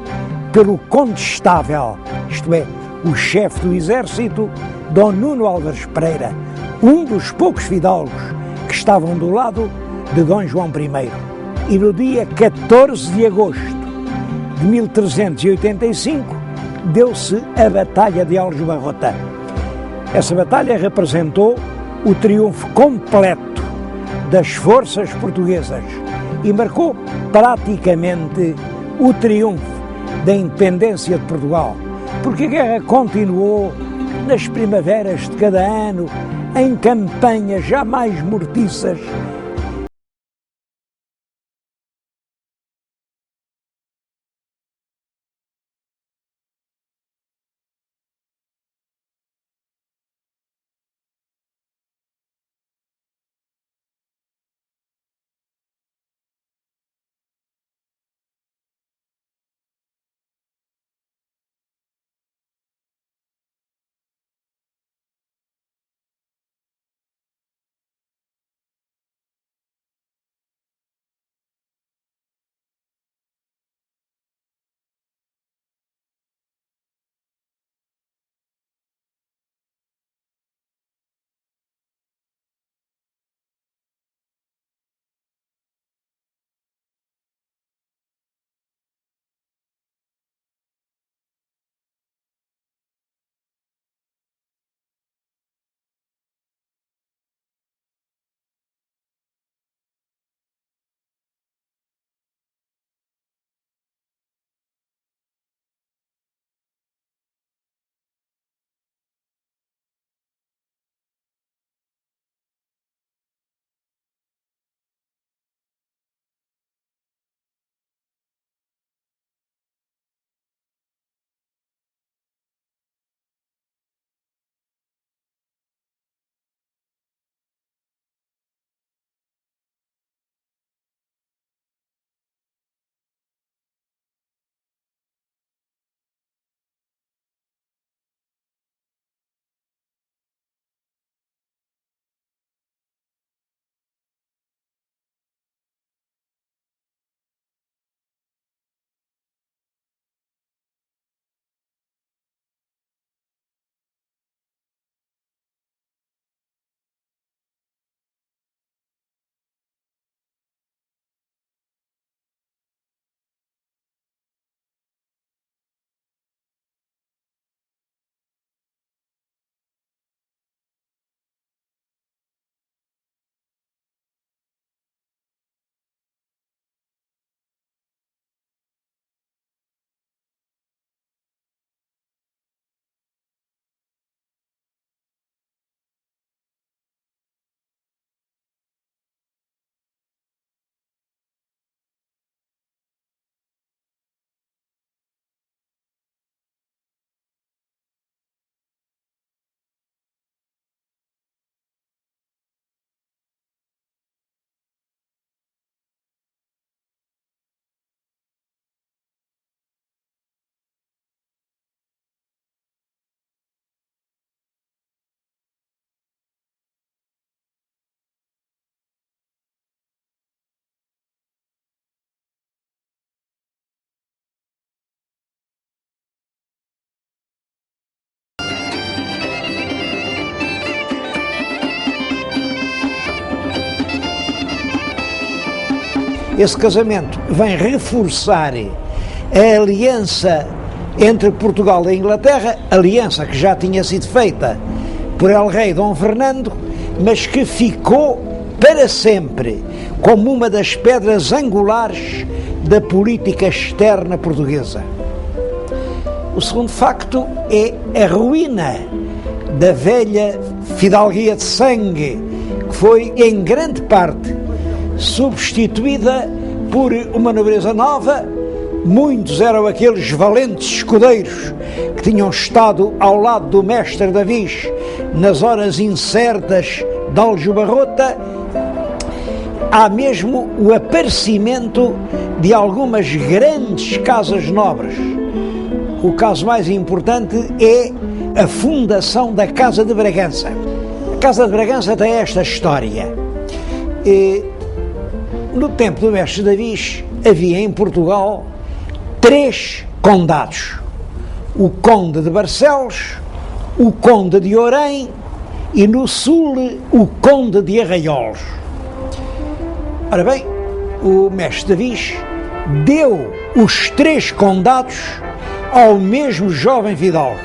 Speaker 1: pelo condestável, isto é, o chefe do exército, Dom Nuno Álvares Pereira, um dos poucos fidalgos que estavam do lado de Dom João I. E no dia 14 de agosto de 1385 deu-se a Batalha de Aljubarrota. Essa batalha representou o triunfo completo das forças portuguesas e marcou praticamente o triunfo da independência de Portugal, porque a guerra continuou nas primaveras de cada ano, em campanhas jamais mortiças Esse casamento vem reforçar a aliança entre Portugal e a Inglaterra, aliança que já tinha sido feita por el rei Dom Fernando, mas que ficou para sempre como uma das pedras angulares da política externa portuguesa. O segundo facto é a ruína da velha fidalguia de sangue, que foi em grande parte substituída por uma nobreza nova. Muitos eram aqueles valentes escudeiros que tinham estado ao lado do mestre Davis nas horas incertas da aljubarrota. Há mesmo o aparecimento de algumas grandes casas nobres. O caso mais importante é a fundação da Casa de Bragança. A Casa de Bragança tem esta história. No tempo do mestre Davis havia em Portugal 3 condados: o Conde de Barcelos, o Conde de Orém e no sul o Conde de Arraiolos. Ora bem, o mestre Davis deu os 3 condados ao mesmo jovem fidalgo,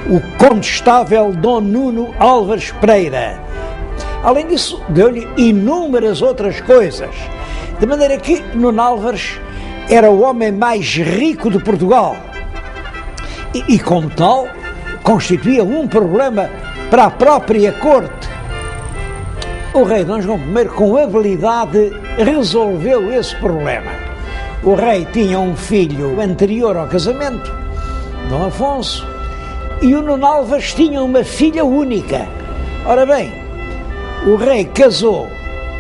Speaker 1: o condestável Dom Nuno Álvares Pereira. Além disso, deu-lhe inúmeras outras coisas, de maneira que Nuno Álvares era o homem mais rico de Portugal e como tal, constituía um problema para a própria corte. O rei Dom João I, com habilidade, resolveu esse problema. O rei tinha um filho anterior ao casamento, Dom Afonso, e o Nuno Álvares tinha uma filha única. Ora bem, o rei casou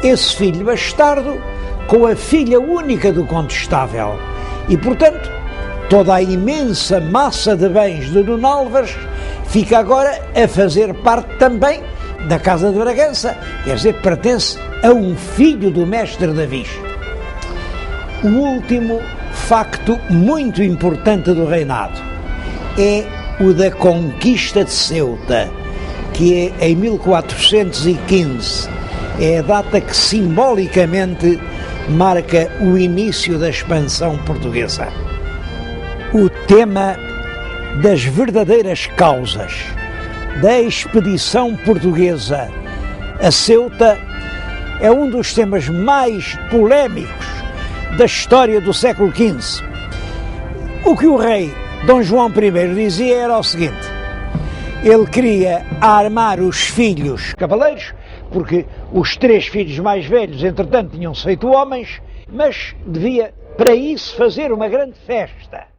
Speaker 1: esse filho bastardo com a filha única do condestável e, portanto, toda a imensa massa de bens de Nuno Álvares fica agora a fazer parte também da Casa de Bragança, quer dizer, pertence a um filho do mestre Davis. O último facto muito importante do reinado é o da conquista de Ceuta, que é em 1415. É a data que simbolicamente marca o início da expansão portuguesa. O tema das verdadeiras causas da expedição portuguesa a Ceuta é um dos temas mais polémicos da história do século XV. O que o rei Dom João I dizia era o seguinte: ele queria armar os filhos cavaleiros, porque os 3 filhos mais velhos, entretanto, tinham-se feito homens, mas devia, para isso, fazer uma grande festa.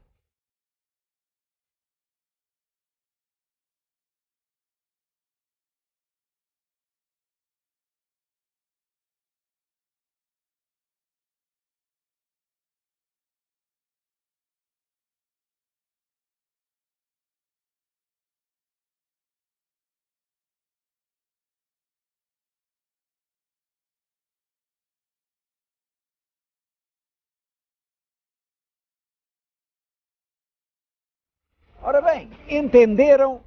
Speaker 1: Ora bem, entenderam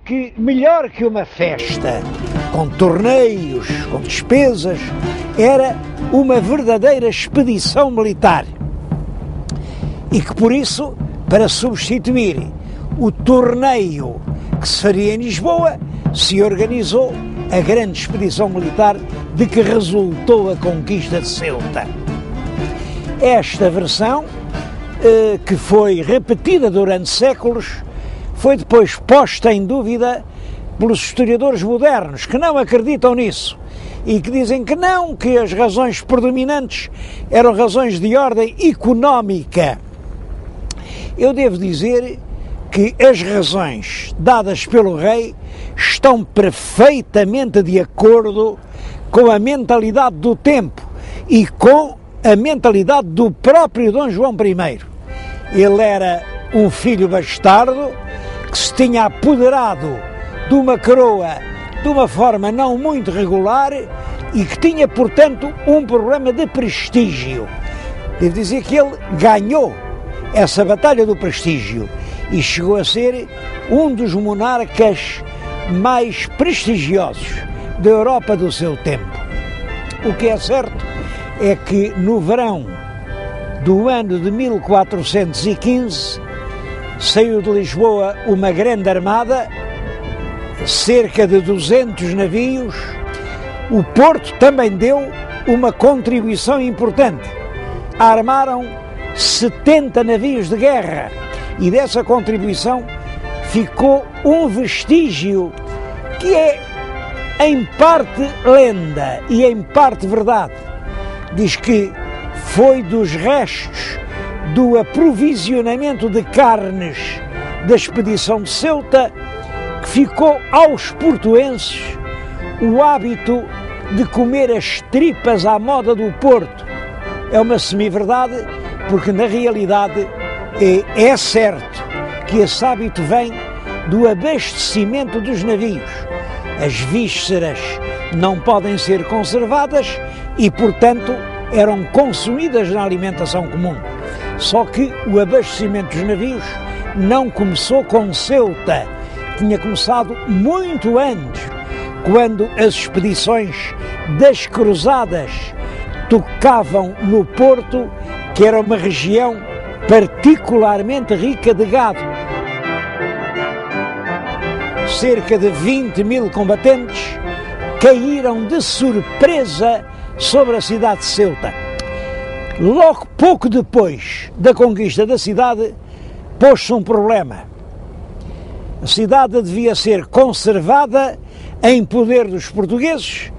Speaker 1: que melhor que uma festa, com torneios, com despesas, era uma verdadeira expedição militar. E que por isso, para substituir o torneio que se faria em Lisboa, se organizou a grande expedição militar de que resultou a conquista de Ceuta. Esta versão, que foi repetida durante séculos, foi depois posta em dúvida pelos historiadores modernos, que não acreditam nisso e que dizem que não, que as razões predominantes eram razões de ordem económica. Eu devo dizer que as razões dadas pelo rei estão perfeitamente de acordo com a mentalidade do tempo e com a mentalidade do próprio Dom João I. Ele era um filho bastardo que se tinha apoderado de uma coroa de uma forma não muito regular e que tinha, portanto, um problema de prestígio. Devo dizer que ele ganhou essa batalha do prestígio e chegou a ser um dos monarcas mais prestigiosos da Europa do seu tempo. O que é certo é que no verão do ano de 1415 saiu de Lisboa uma grande armada, cerca de 200 navios. O Porto também deu uma contribuição importante. Armaram 70 navios de guerra e dessa contribuição ficou um vestígio que é em parte lenda e em parte verdade. Diz que foi dos restos do aprovisionamento de carnes da expedição de Ceuta que ficou aos portuenses o hábito de comer as tripas à moda do Porto. É uma semi-verdade, porque na realidade é certo que esse hábito vem do abastecimento dos navios. As vísceras não podem ser conservadas e, portanto, eram consumidas na alimentação comum. Só que o abastecimento dos navios não começou com Ceuta, tinha começado muito antes, quando as expedições das cruzadas tocavam no Porto, que era uma região particularmente rica de gado. Cerca de 20 mil combatentes caíram de surpresa sobre a cidade de Ceuta. Logo pouco depois da conquista da cidade, pôs-se um problema. A cidade devia ser conservada em poder dos portugueses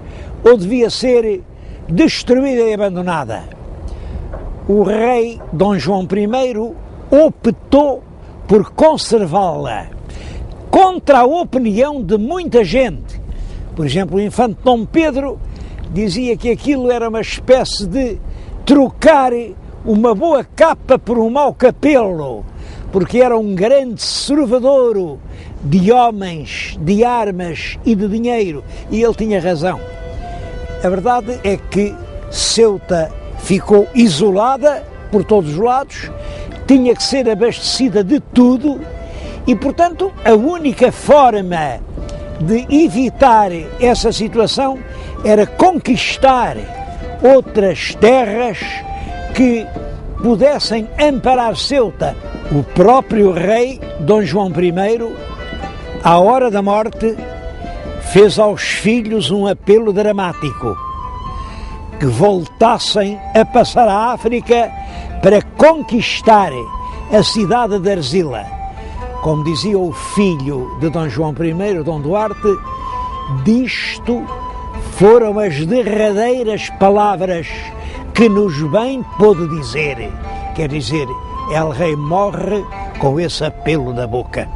Speaker 1: ou devia ser destruída e abandonada. O rei Dom João I optou por conservá-la, contra a opinião de muita gente. Por exemplo, o infante Dom Pedro dizia que aquilo era uma espécie de trocar uma boa capa por um mau capelo, porque era um grande servadouro de homens, de armas e de dinheiro, e ele tinha razão. A verdade é que Ceuta ficou isolada por todos os lados, tinha que ser abastecida de tudo e, portanto, a única forma de evitar essa situação era conquistar outras terras que pudessem amparar Ceuta. O próprio rei Dom João I, à hora da morte, fez aos filhos um apelo dramático, que voltassem a passar a África para conquistar a cidade de Arzila. Como dizia o filho de Dom João I, Dom Duarte, disto foram as derradeiras palavras que nos bem pôde dizer. Quer dizer, El Rei morre com esse apelo na boca.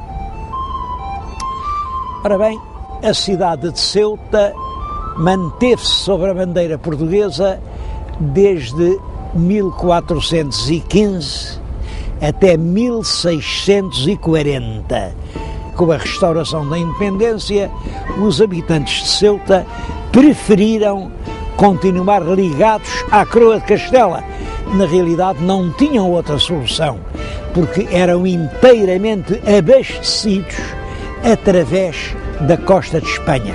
Speaker 1: Ora bem, a cidade de Ceuta manteve-se sob a bandeira portuguesa desde 1415 até 1640. Com a restauração da independência, os habitantes de Ceuta preferiram continuar ligados à coroa de Castela. Na realidade, não tinham outra solução, porque eram inteiramente abastecidos através da costa de Espanha.